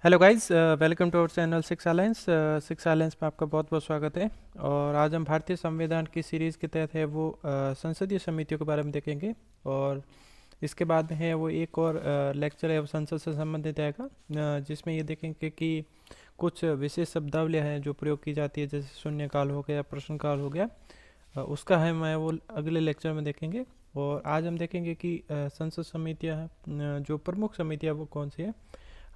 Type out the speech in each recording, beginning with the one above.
Hello guys, welcome to our channel six alliance. Six alliance में आपका बहुत बहुत स्वागत है। और आज हम भारतीय संविधान की सीरीज़ के तहत है वो संसदीय समितियों के बारे में देखेंगे। और इसके बाद में है वो एक और लेक्चर है वो संसद से संबंधित आएगा, जिसमें ये देखेंगे कि कुछ विशेष शब्दावलियाँ हैं जो प्रयोग की जाती है, जैसे शून्यकाल हो गया, प्रश्नकाल हो गया। उसका है मैं वो अगले लेक्चर में देखेंगे। और आज हम देखेंगे कि संसद समितियाँ जो प्रमुख समितियाँ वो कौन सी है।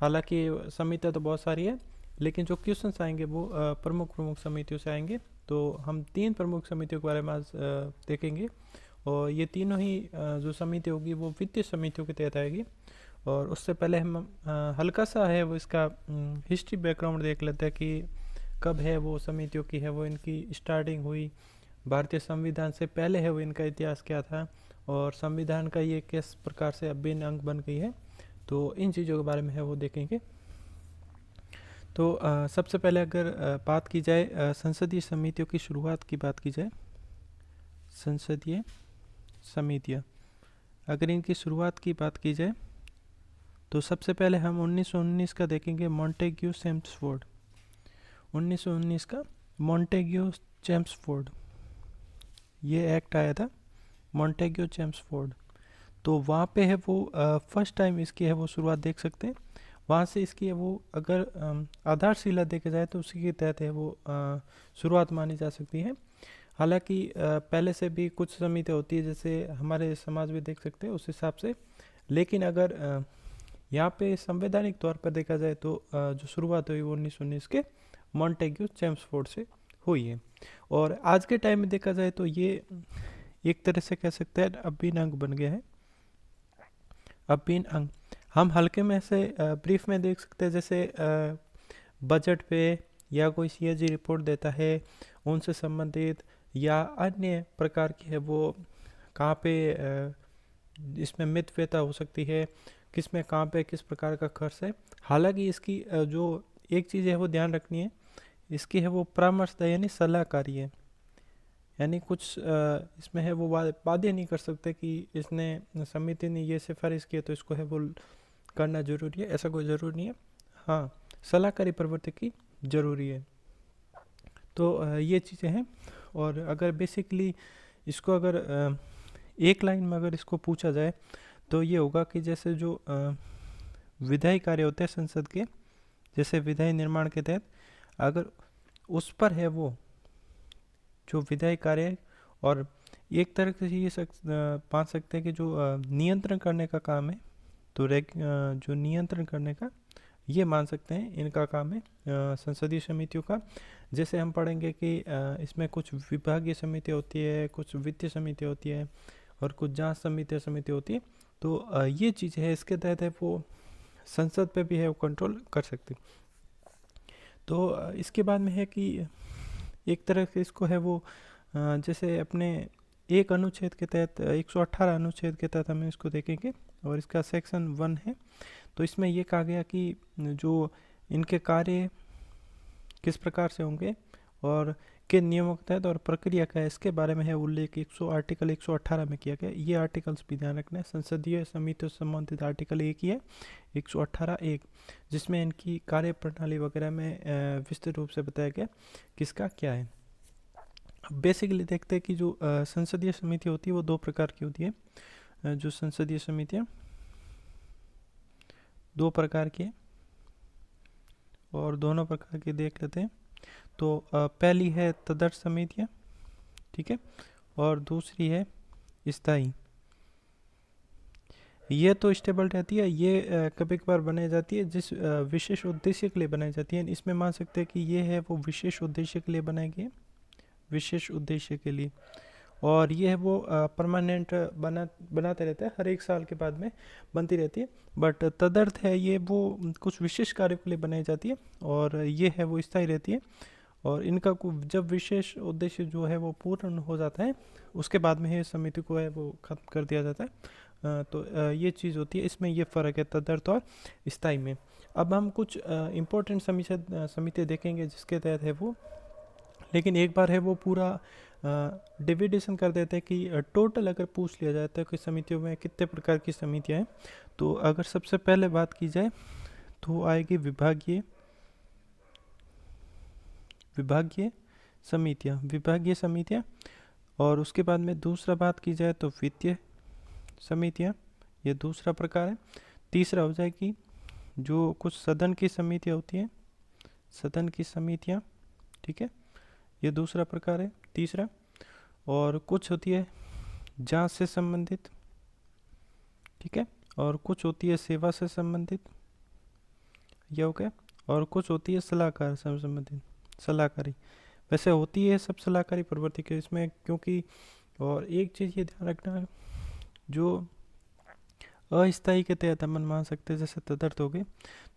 हालांकि समितियाँ तो बहुत सारी है, लेकिन जो क्वेश्चंस आएंगे वो प्रमुख प्रमुख समितियों से आएंगे। तो हम तीन प्रमुख समितियों के बारे में आज देखेंगे। और ये तीनों ही जो समिति होगी वो वित्तीय समितियों के तहत आएगी। और उससे पहले हम हल्का सा है वो इसका हिस्ट्री बैकग्राउंड देख लेते हैं कि कब है वो समितियों की है वो इनकी स्टार्टिंग हुई, भारतीय संविधान से पहले है वो इनका इतिहास क्या था, और संविधान का ये किस प्रकार से अभिन्न अंग बन गई है। तो इन चीज़ों के बारे में है वो देखेंगे। तो सबसे पहले अगर बात की जाए संसदीय समितियों की शुरुआत की बात की जाए, संसदीय समितियाँ अगर इनकी शुरुआत की बात की जाए तो सबसे पहले हम 1919 का देखेंगे, मॉन्टेग्यू चेम्सफोर्ड। 1919 का मॉन्टेग्यू चेम्सफोर्ड ये एक्ट आया था, मॉन्टेग्यू चेम्सफोर्ड। तो वहाँ पे है वो फर्स्ट टाइम इसकी है वो शुरुआत देख सकते हैं। वहाँ से इसकी है वो अगर आधारशिला देखे जाए तो उसी के तहत है वो शुरुआत मानी जा सकती है। हालांकि पहले से भी कुछ समिति होती है, जैसे हमारे समाज में देख सकते हैं उस हिसाब से। लेकिन अगर यहाँ पे संवैधानिक तौर पर देखा जाए तो जो शुरुआत हुई वो 1919 के मॉन्टेग्यू चेम्सफोर्ड से हुई है। और आज के टाइम में देखा जाए तो ये एक तरह से कह सकते हैं अभिन्न अंग बन गया है, अभिन्न अंग। हम हल्के में से ब्रीफ में देख सकते हैं, जैसे बजट पे या कोई सीएजी रिपोर्ट देता है उनसे संबंधित, या अन्य प्रकार की है वो कहाँ पे इसमें मितव्ययता हो सकती है, किस में कहाँ पे किस प्रकार का खर्च है। हालांकि इसकी जो एक चीज़ है वो ध्यान रखनी है, इसकी है वो परामर्शदायी यानी सलाहकारी है। यानी कुछ इसमें है वो बाध्य नहीं कर सकते कि इसने समिति ने ये सिफारिश की है तो इसको है वो करना जरूरी है, ऐसा कोई ज़रूरी नहीं है। हाँ, सलाहकारी प्रवृत्ति की जरूरी है। तो ये चीज़ें हैं। और अगर बेसिकली इसको अगर एक लाइन में अगर इसको पूछा जाए तो ये होगा कि जैसे जो विधायी कार्य होते हैं संसद के, जैसे विधायी निर्माण के तहत अगर उस पर है वो जो विधायी कार्य, और एक तरह से ये मान सकते हैं कि जो नियंत्रण करने का काम है, तो जो नियंत्रण करने का ये मान सकते हैं इनका काम है संसदीय समितियों का। जैसे हम पढ़ेंगे कि इसमें कुछ विभागीय समिति होती है, कुछ वित्तीय समिति होती है, और कुछ जांच समिति होती है। तो ये चीज़ है, इसके तहत है वो संसद पे भी है वो कंट्रोल कर सकते। तो इसके बाद में है कि एक तरह से इसको है वो जैसे अपने एक अनुच्छेद के तहत 118 अनुच्छेद के तहत हम इसको देखेंगे, और इसका सेक्शन 1 है। तो इसमें ये कहा गया कि जो इनके कार्य किस प्रकार से होंगे और किन नियमों के तहत और प्रक्रिया का है, इसके बारे में है उल्लेख आर्टिकल 118 में किया गया। ये आर्टिकल्स भी ध्यान रखना है, संसदीय समितियों से संबंधित आर्टिकल एक ही है, 118(1), जिसमें इनकी कार्य प्रणाली वगैरह में विस्तृत रूप से बताया गया किसका क्या है। बेसिकली देखते हैं कि जो संसदीय समिति होती है वो दो प्रकार की होती है। जो संसदीय समितियाँ दो प्रकार की है, और दोनों प्रकार की देख लेते हैं। तो पहली है तदर्थ समितियाँ, ठीक है, और दूसरी है स्थायी। ये तो स्टेबल रहती है, ये कभी कभार बनाई जाती है जिस विशेष उद्देश्य के लिए बनाई जाती है। इसमें मान सकते हैं कि ये है वो विशेष उद्देश्य के लिए बनाई गई है, विशेष उद्देश्य के लिए। और ये है वो परमानेंट बनाते रहते हैं, हर एक साल के बाद में बनती रहती है। बट तदर्थ है ये वो कुछ विशेष कार्यों के लिए बनाई जाती है, और ये है वो स्थायी रहती है। और इनका जब विशेष उद्देश्य जो है वो पूर्ण हो जाता है उसके बाद में ये समिति को है वो खत्म कर दिया जाता है। तो ये चीज़ होती है, इसमें ये फ़र्क है तदर्थ और स्थायी में। अब हम कुछ इम्पोर्टेंट समिति देखेंगे जिसके तहत है वो, लेकिन एक बार है वो पूरा डिविडेशन कर देते हैं कि टोटल अगर पूछ लिया जाता है कि समितियों में कितने प्रकार की समितियाँ हैं। तो अगर सबसे पहले बात की जाए तो आएगी विभागीय विभागीय समितियाँ। और उसके बाद में दूसरा बात की जाए तो वित्तीय समितियाँ, ये दूसरा प्रकार है। तीसरा हो जाएगी जो कुछ सदन की समितियाँ होती हैं, सदन की समितियाँ, ठीक है, ये दूसरा प्रकार है, तीसरा। और कुछ होती है जांच से संबंधित, ठीक है, और कुछ होती है सेवा से संबंधित, ये हो गया। और कुछ होती है सलाहकार से संबंधित, सलाहकारी। वैसे होती है सब सलाहकारी प्रवृत्ति के इसमें, क्योंकि और एक चीज़ ये ध्यान रखना है, जो अस्थायी के तहत हम मान सकते हैं जैसे तदर्थ हो गए,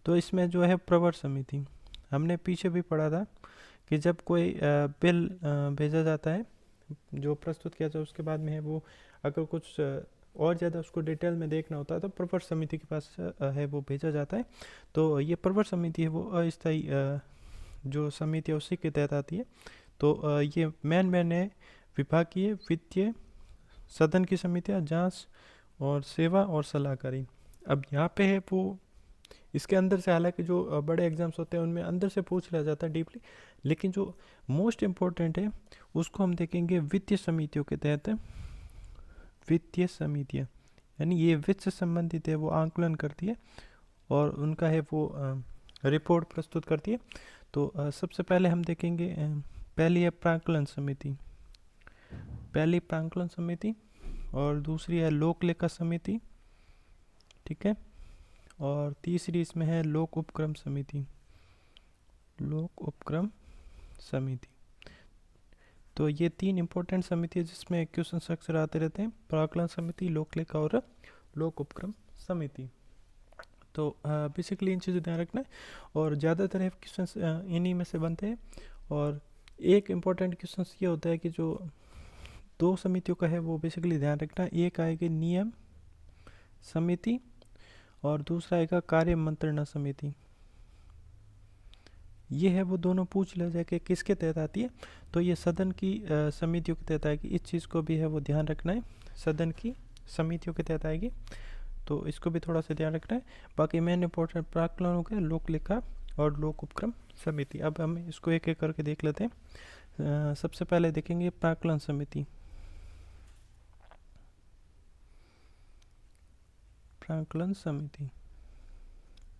तो इसमें जो है प्रवर समिति, हमने पीछे भी पढ़ा था कि जब कोई बिल भेजा जाता है जो प्रस्तुत किया जाए, उसके बाद में है वो अगर कुछ और ज़्यादा उसको डिटेल में देखना होता है तो प्रवर समिति के पास है वो भेजा जाता है। तो ये प्रवर समिति है वो अस्थायी जो समिति है उसी के तहत आती है। तो ये मेन है विभागीय, वित्तीय, सदन की समितियाँ, जांच और सेवा और सलाहकारी। अब यहाँ पे है वो इसके अंदर से, हालांकि जो बड़े एग्जाम्स होते हैं उनमें अंदर से पूछ लिया जाता है डीपली, लेकिन जो मोस्ट इम्पोर्टेंट है उसको हम देखेंगे वित्तीय समितियों के तहत। वित्तीय समितियाँ यानी ये वित्त से संबंधित है, वो आंकलन करती है और उनका है वो रिपोर्ट प्रस्तुत करती है। तो सबसे पहले हम देखेंगे पहली है प्रांकलन समिति, पहली प्रांकलन समिति, और दूसरी है लोक लेखा समिति, ठीक है, और तीसरी इसमें है लोक उपक्रम समिति, लोक उपक्रम समिति। तो ये तीन इंपॉर्टेंट समिति है जिसमें क्वेश्चन अक्सर आते रहते हैं, प्रांकलन समिति, लोक लेखा और लोक उपक्रम समिति। तो बेसिकली इन चीज़ें ध्यान रखना है, और ज़्यादातर है क्वेश्चन इन्हीं में से बनते हैं। और एक इम्पॉर्टेंट क्वेश्चन ये होता है कि जो दो समितियों का है वो बेसिकली ध्यान रखना, एक आएगी नियम समिति और दूसरा आएगा कार्य मंत्रणा समिति। ये है वो दोनों पूछ लिया जाए कि किसके तहत आती है, तो ये सदन की समितियों के तहत आएगी। इस चीज़ को भी है वो ध्यान रखना है, सदन की समितियों के तहत आएगी, तो इसको भी थोड़ा सा ध्यान रखना है। बाकी मेन इंपॉर्टेंट प्राक्कलन हो गया, लोक लेखा और लोक उपक्रम समिति। अब हम इसको एक एक करके देख लेते हैं। सबसे पहले देखेंगे प्राक्कलन समिति। प्राक्कलन समिति,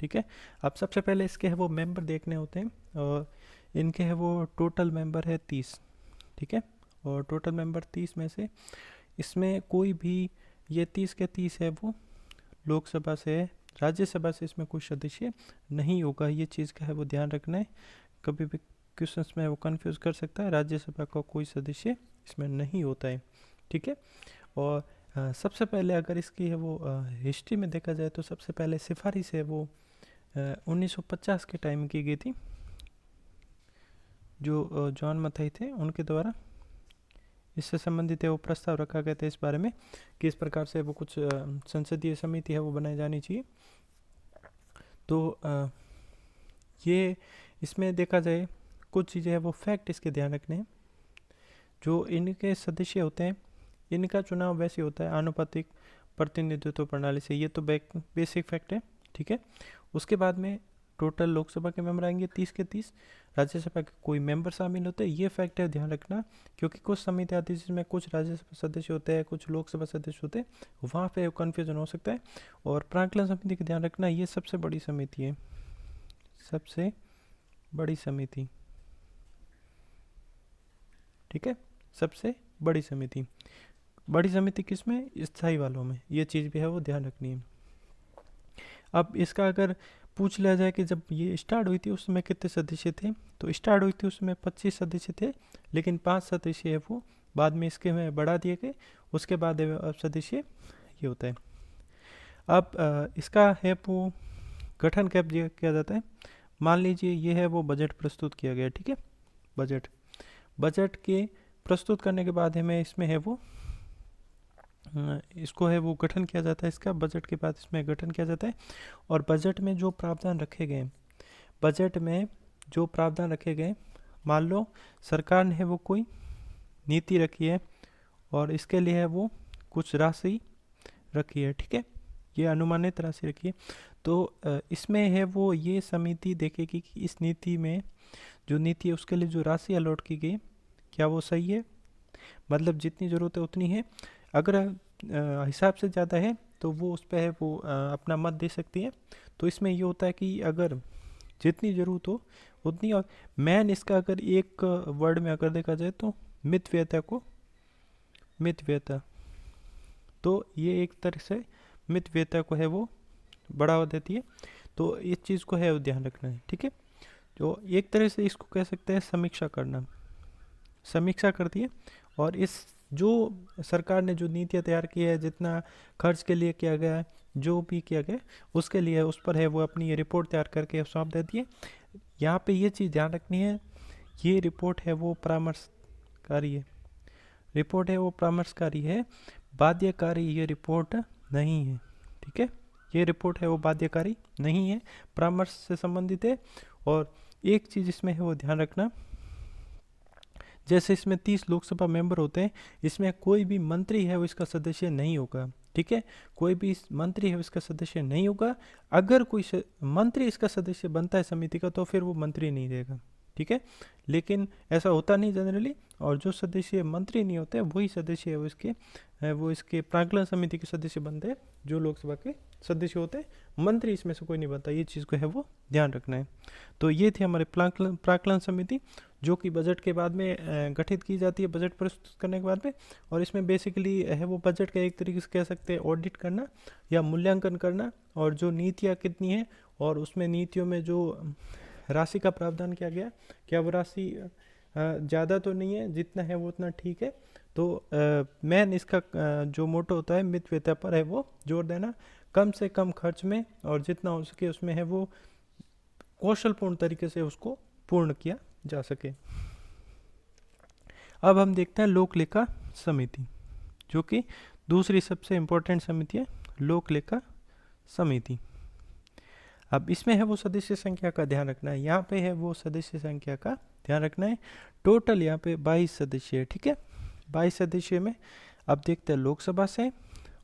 ठीक है। अब सबसे पहले इसके है वो मेंबर देखने होते हैं, और इनके है वो टोटल मेंबर है 30, ठीक है, और टोटल मेंबर 30 में से इसमें कोई भी, ये 30 के 30 है वो लोकसभा से है, राज्यसभा से इसमें कोई सदस्य नहीं होगा। ये चीज़ का है वो ध्यान रखना है, कभी भी क्वेश्चंस में वो कंफ्यूज कर सकता है। राज्यसभा का कोई सदस्य इसमें नहीं होता है, ठीक है। और सबसे पहले अगर इसकी है वो हिस्ट्री में देखा जाए तो सबसे पहले सिफारिश है वो 1950 के टाइम की गई थी, जो जॉन मथाई थे उनके द्वारा इससे संबंधित है वो प्रस्ताव रखा गया था इस बारे में कि इस प्रकार से वो कुछ संसदीय समिति है वो बनाई जानी चाहिए। तो ये इसमें देखा जाए कुछ चीज़ें है वो फैक्ट इसके ध्यान रखने हैं। जो इनके सदस्य होते हैं इनका चुनाव वैसे होता है आनुपातिक प्रतिनिधित्व प्रणाली से, ये तो बेसिक फैक्ट है, ठीक है। उसके बाद में टोटल लोकसभा के मेंबर आएंगे 30 के 30, राज्यसभा के कोई मेंबर शामिल होते हैं, ये फैक्ट है ध्यान रखना, क्योंकि कुछ समिति आती है जिसमें कुछ राज्यसभा सदस्य होते हैं, कुछ लोकसभा सदस्य होते हैं, वहाँ पे कन्फ्यूजन हो सकता है। और प्राक्कलन समिति का ध्यान रखना, ये सबसे बड़ी समिति है, सबसे बड़ी समिति, ठीक है, सबसे बड़ी समिति। बड़ी समिति किसमें? स्थायी वालों में, ये चीज़ भी है वो ध्यान रखनी है। अब इसका अगर पूछ लिया जाए कि जब ये स्टार्ट हुई थी उसमें कितने सदस्य थे, तो स्टार्ट हुई थी उसमें 25 सदस्य थे, लेकिन 5 सदस्य है वो बाद में इसके में बढ़ा दिए गए, उसके बाद अब सदस्य ये होता है। अब इसका है वो गठन कब किया जाता है, मान लीजिए ये है वो बजट प्रस्तुत किया गया, ठीक है, बजट के प्रस्तुत करने के बाद हमें इसमें है वो इसको है वो गठन किया जाता है, इसका बजट के बाद इसमें गठन किया जाता है। और बजट में जो प्रावधान रखे गए, बजट में जो प्रावधान रखे गए, मान लो सरकार ने है वो कोई नीति रखी है और इसके लिए है वो कुछ राशि रखी है, ठीक है, ये अनुमानित राशि रखी है, तो इसमें है वो ये समिति देखेगी कि इस नीति में जो नीति है उसके लिए जो राशि अलॉट की गई क्या वो सही है, मतलब जितनी ज़रूरत है उतनी है। अगर हिसाब से ज़्यादा है तो वो उस पर है वो अपना मत दे सकती है। तो इसमें ये होता है कि अगर जितनी ज़रूरत हो उतनी, और मैन इसका अगर एक वर्ड में अगर देखा जाए तो मितव्ययता, तो ये एक तरह से मितव्ययता को है वो बढ़ावा देती है। तो इस चीज़ को है वो ध्यान रखना है, ठीक है। तो एक तरह से इसको कह सकते हैं समीक्षा करना, समीक्षा करती है। और इस जो सरकार ने जो नीतियाँ तैयार की है, जितना खर्च के लिए किया गया है, जो भी किया गया उसके लिए उस पर है वो अपनी ये रिपोर्ट तैयार करके सौंप देती है। यहाँ पे ये चीज़ ध्यान रखनी है, ये रिपोर्ट है वो परामर्शकारी है, रिपोर्ट है वो परामर्शकारी है, बाध्यकारी ये रिपोर्ट नहीं है, ठीक है। ये रिपोर्ट है वो बाध्यकारी नहीं है, परामर्श से संबंधित है। और एक चीज़ इसमें है वो ध्यान रखना, जैसे इसमें 30 लोकसभा मेंबर होते हैं, इसमें कोई भी मंत्री है वो इसका सदस्य नहीं होगा, ठीक है। कोई भी मंत्री है वो इसका सदस्य नहीं होगा। अगर कोई मंत्री इसका सदस्य बनता है समिति का तो फिर वो मंत्री नहीं रहेगा, ठीक है। लेकिन ऐसा होता नहीं जनरली, और जो सदस्य मंत्री नहीं होते वही सदस्य है वो इसके प्राक्कलन समिति के सदस्य बनते हैं, जो लोकसभा के सदस्य होते हैं। मंत्री इसमें से कोई नहीं बनता, ये चीज़ को है वो ध्यान रखना है। तो ये थी हमारे प्राक्कलन समिति, जो कि बजट के बाद में गठित की जाती है, बजट प्रस्तुत करने के बाद में। और इसमें बेसिकली है वो बजट का एक तरीके से कह सकते हैं ऑडिट करना या मूल्यांकन करना, और जो नीतियाँ कितनी हैं और उसमें नीतियों में जो राशि का प्रावधान किया गया, क्या वो राशि ज़्यादा तो नहीं है, जितना है वो उतना ठीक है। तो मेन इसका जो मोटो होता है मितव्ययता पर है वो जोर देना, कम से कम खर्च में और जितना हो सके उसमें है वो कौशलपूर्ण तरीके से उसको पूर्ण किया जा सके। अब हम देखते हैं लोक लेखा समिति, जो कि दूसरी सबसे इम्पोर्टेंट समिति है, लोक लेखा समिति। अब इसमें है वो सदस्य संख्या का ध्यान रखना है, यहाँ पे है वो सदस्य संख्या का ध्यान रखना है। टोटल यहाँ पे 22 सदस्य है, ठीक है। 22 सदस्य में अब देखते हैं लोकसभा से,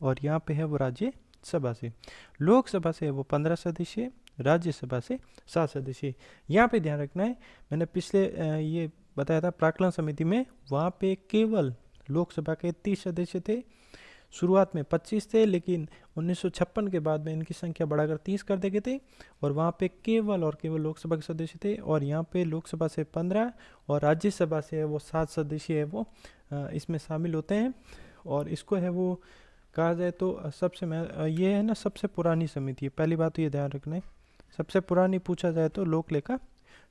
और यहाँ पे है वो राज्यसभा से। लोकसभा से है वो 15 सदस्य, राज्यसभा से 7 सदस्य। यहाँ पे ध्यान रखना है, मैंने पिछले ये बताया था प्राक्कलन समिति में, वहाँ पे केवल लोकसभा के 30 सदस्य थे। शुरुआत में 25 थे, लेकिन 1956 के बाद में इनकी संख्या बढ़ाकर 30 कर दी गई थी, और वहाँ पे केवल और केवल लोकसभा के सदस्य थे। और यहाँ पे लोकसभा से 15 और राज्यसभा से है वो 7 सदस्य है वो इसमें शामिल होते हैं। और इसको है वो कहा जाए तो ये है ना सबसे पुरानी समिति है, पहली बात तो ये ध्यान रखना है। सबसे पुरानी पूछा जाए तो लोक लेखा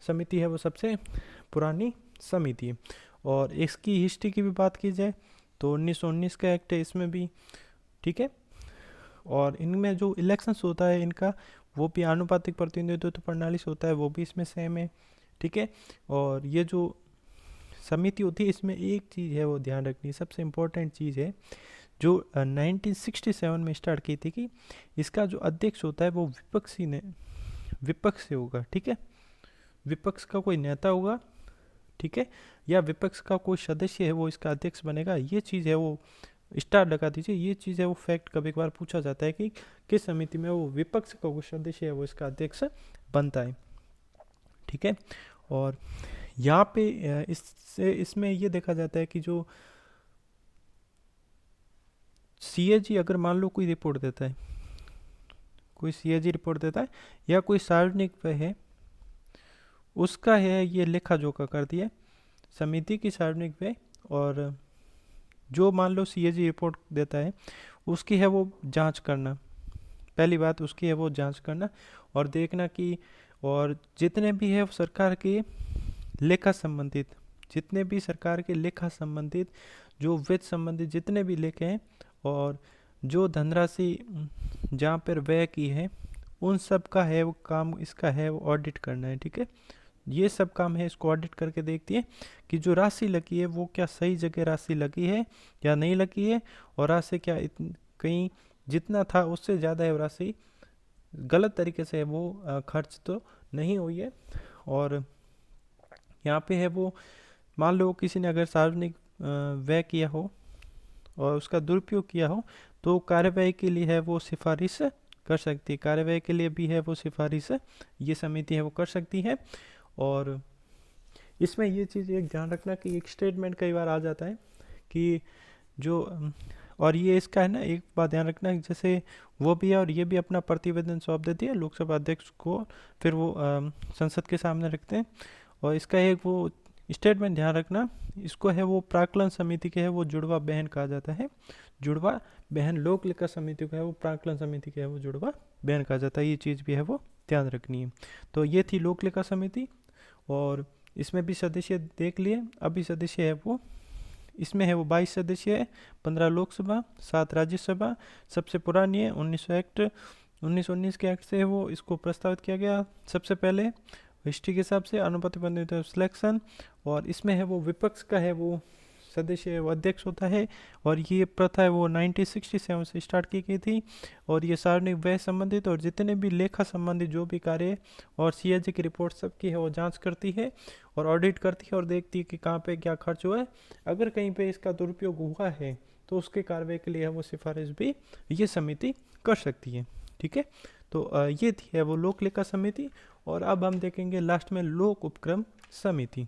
समिति है वो सबसे पुरानी समिति है। और इसकी हिस्ट्री की भी बात की जाए तो 1919 का एक्ट है इसमें भी, ठीक है। और इनमें जो इलेक्शंस होता है इनका, वो भी आनुपातिक प्रतिनिधित्व प्रणाली से होता है, वो भी इसमें सेम है, ठीक है। और ये जो समिति होती है इसमें एक चीज़ है वो ध्यान रखनी, सबसे इम्पोर्टेंट चीज़ है, जो 1967 में स्टार्ट की थी, कि इसका जो अध्यक्ष होता है वो विपक्ष से होगा, ठीक है। विपक्ष का कोई नेता होगा, ठीक है, या विपक्ष का कोई सदस्य है वो इसका अध्यक्ष बनेगा। ये चीज़ है वो स्टार लगा दीजिए, ये चीज़ है वो फैक्ट कभी कभार पूछा जाता है कि किस समिति में वो विपक्ष का कोई सदस्य है वो इसका अध्यक्ष बनता है, ठीक है। और यहाँ पे इसमें ये देखा जाता है कि जो सीएजी अगर मान लो कोई रिपोर्ट देता है, कोई सीएजी रिपोर्ट देता है या कोई सार्वजनिक व्यय है, उसका है ये लेखा जोखा कर दिया समिति की सार्वजनिक व्यय, और जो मान लो सीएजी रिपोर्ट देता है उसकी है वो जांच करना, पहली बात उसकी है वो जांच करना और देखना कि, और जितने भी है सरकार के लेखा संबंधित, जितने भी सरकार के लेखा संबंधित जो वित्त संबंधित जितने भी लेखे हैं, और जो धनराशि जहाँ पर व्यय की है, उन सब का है वो काम इसका है वो ऑडिट करना है, ठीक है। ये सब काम है इसको ऑडिट करके देखती है कि जो राशि लगी है वो क्या सही जगह राशि लगी है या नहीं लगी है, और राशि क्या कहीं जितना था उससे ज़्यादा है राशि गलत तरीके से वो खर्च तो नहीं हुई है। और यहाँ पे है वो मान लो किसी ने अगर सार्वजनिक व्यय किया हो और उसका दुरुपयोग किया हो, तो कार्यवाही के लिए है वो सिफारिश कर सकती है। कार्यवाही के लिए भी है वो सिफारिश ये समिति है वो कर सकती है। और इसमें ये चीज़ एक ध्यान रखना कि एक स्टेटमेंट कई बार आ जाता है कि जो और ये इसका है ना, एक बात ध्यान रखना कि जैसे वो भी है और ये भी अपना प्रतिवेदन सौंप देती है लोकसभा अध्यक्ष को, फिर वो संसद के सामने रखते हैं। और इसका एक वो स्टेटमेंट ध्यान रखना, इसको है वो प्राक्कलन समिति के है वो जुड़वा बहन कहा जाता है। जुड़वा बहन लोक लेखा समिति को है वो प्राक्कलन समिति के है वो जुड़वा बहन कहा जाता है। ये चीज़ भी है वो ध्यान रखनी है। तो ये थी लोक लेखा समिति, और इसमें भी सदस्य देख लिए। अभी सदस्य है वो, इसमें है वो 22 सदस्य है, 15 लोकसभा, 7 राज्यसभा। सबसे पुरानी है 1919 के एक्ट से वो इसको प्रस्तावित किया गया सबसे पहले हिस्ट्री के हिसाब से, अनुपातिक सिलेक्शन। और इसमें है वो विपक्ष का है वो सदस्य वो अध्यक्ष होता है। और ये प्रथा है वो 1967 से स्टार्ट की गई थी। और ये सार्वजनिक व्यय संबंधित और जितने भी लेखा संबंधित जो भी कार्य और सीएजी की रिपोर्ट सबकी है वो जांच करती है और ऑडिट करती है और देखती है कि कहाँ पे क्या खर्च हुआ है। अगर कहीं पे इसका दुरुपयोग हुआ है तो उसके कार्रवाई के लिए वो सिफारिश भी ये समिति कर सकती है। ठीक है, तो ये थी है वो लोक लेखा समिति। और अब हम देखेंगे लास्ट में लोक उपक्रम समिति।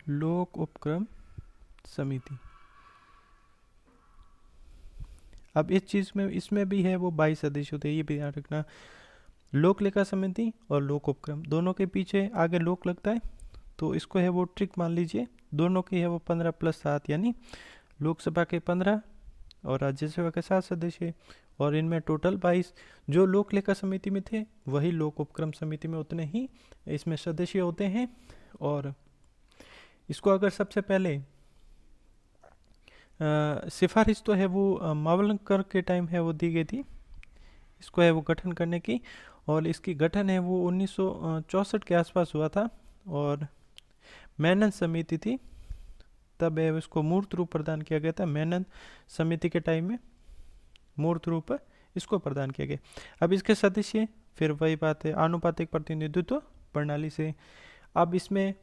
लोक उपक्रम समिति, अब इस चीज़ में इसमें भी है वो 22 सदस्य होते हैं, ये भी ध्यान रखना। लोक लेखा समिति और लोक उपक्रम दोनों के पीछे आगे लोक लगता है, तो इसको है वो ट्रिक मान लीजिए। दोनों की है वो 15+7 यानी लोकसभा के 15 और राज्यसभा के 7 सदस्य, और इनमें टोटल 22 जो लोक लेखा समिति में थे वही लोक उपक्रम समिति में उतने ही इसमें सदस्य होते हैं। और इसको अगर सबसे पहले सिफारिश तो है वो मावलंकर के टाइम है वो दी गई थी, इसको है वो गठन करने की। और इसकी गठन है वो 1964 के आसपास हुआ था, और मेनन समिति थी तब है इसको मूर्त रूप प्रदान किया गया था। मेनन समिति के टाइम में मूर्त रूप इसको प्रदान किया गया। अब इसके सदस्य फिर वही बात है आनुपातिक प्रतिनिधित्व प्रणाली से। अब इसमें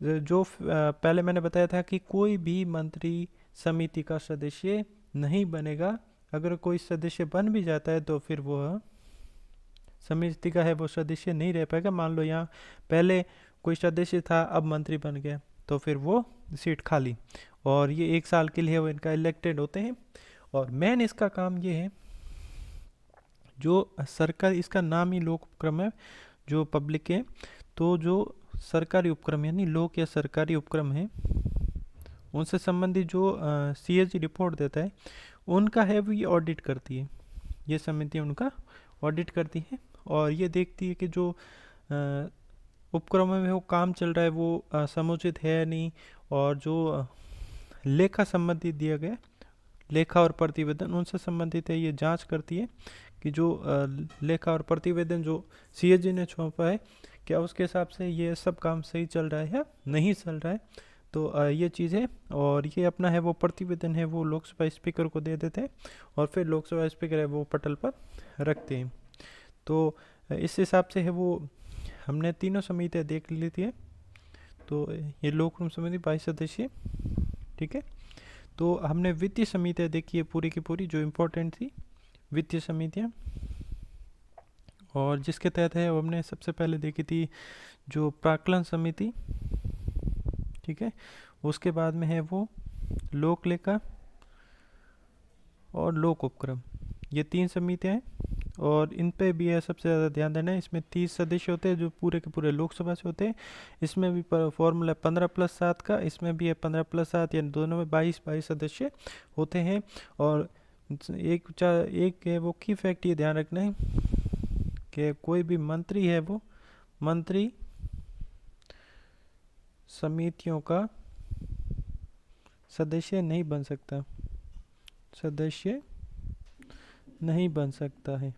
जो पहले मैंने बताया था कि कोई भी मंत्री समिति का सदस्य नहीं बनेगा। अगर कोई सदस्य बन भी जाता है तो फिर वो समिति का है वो सदस्य नहीं रह पाएगा। मान लो यहाँ पहले कोई सदस्य था अब मंत्री बन गया तो फिर वो सीट खाली, और ये 1 साल के लिए वो इनका इलेक्टेड होते हैं। और मेन इसका काम ये है, जो सरकार इसका नाम ही लोक उपक्रम है जो पब्लिक है, तो जो सरकारी उपक्रम यानी लोक या सरकारी उपक्रम है उनसे संबंधित जो सीएजी रिपोर्ट देता है उनका है वो ये ऑडिट करती है। ये समिति उनका ऑडिट करती है और ये देखती है कि जो उपक्रम में वो काम चल रहा है वो समुचित है नहीं, और जो लेखा संबंधित दिया गया लेखा और प्रतिवेदन उनसे संबंधित है ये जांच करती है कि जो लेखा और प्रतिवेदन जो सीएजी ने सौंपा है क्या उसके हिसाब से ये सब काम सही चल रहा है या नहीं चल रहा है। तो ये चीज़ है, और ये अपना है वो प्रतिवेदन है वो लोकसभा स्पीकर को दे देते हैं और फिर लोकसभा स्पीकर है वो पटल पर रखते हैं। तो इस हिसाब से है वो हमने तीनों समितियाँ देख ली थी। तो ये लोक समिति 22 सदस्य, ठीक है। तो हमने वित्तीय समितियाँ देखी है पूरी की पूरी जो इम्पोर्टेंट थी वित्तीय समितियाँ, और जिसके तहत है हमने सबसे पहले देखी थी जो प्राक्कलन समिति, ठीक है। उसके बाद में है वो लोक लेखा और लोक उपक्रम, ये 3 समितियाँ हैं और इन पे भी है सबसे ज़्यादा ध्यान देना है। इसमें 30 सदस्य होते हैं जो पूरे के पूरे लोकसभा से होते हैं। इसमें भी फॉर्मूला 15+7 का, इसमें भी है 15+7 यानी दोनों में 22 सदस्य होते हैं। और एक है वो की फैक्ट ये ध्यान रखना है कि कोई भी मंत्री है वो मंत्री समितियों का सदस्य नहीं बन सकता, सदस्य नहीं बन सकता है।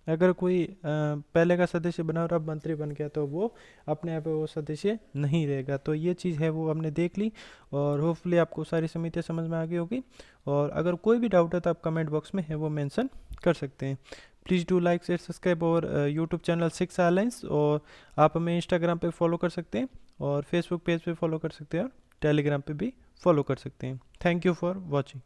अगर कोई पहले का सदस्य बना और अब मंत्री बन गया तो वो अपने आप वो सदस्य नहीं रहेगा। तो ये चीज़ है वो हमने देख ली और होपफुली आपको सारी समितियाँ समझ में आ गई होगी। और अगर कोई भी डाउट है तो आप कमेंट बॉक्स में है वो मेंशन कर सकते हैं। Please do like share subscribe और यूट्यूब चैनल 6 अलायंस, और आप हमें इंस्टाग्राम पे फॉलो कर सकते हैं और फेसबुक पेज पे फॉलो कर सकते हैं और टेलीग्राम पे भी फॉलो कर सकते हैं। Thank you for watching.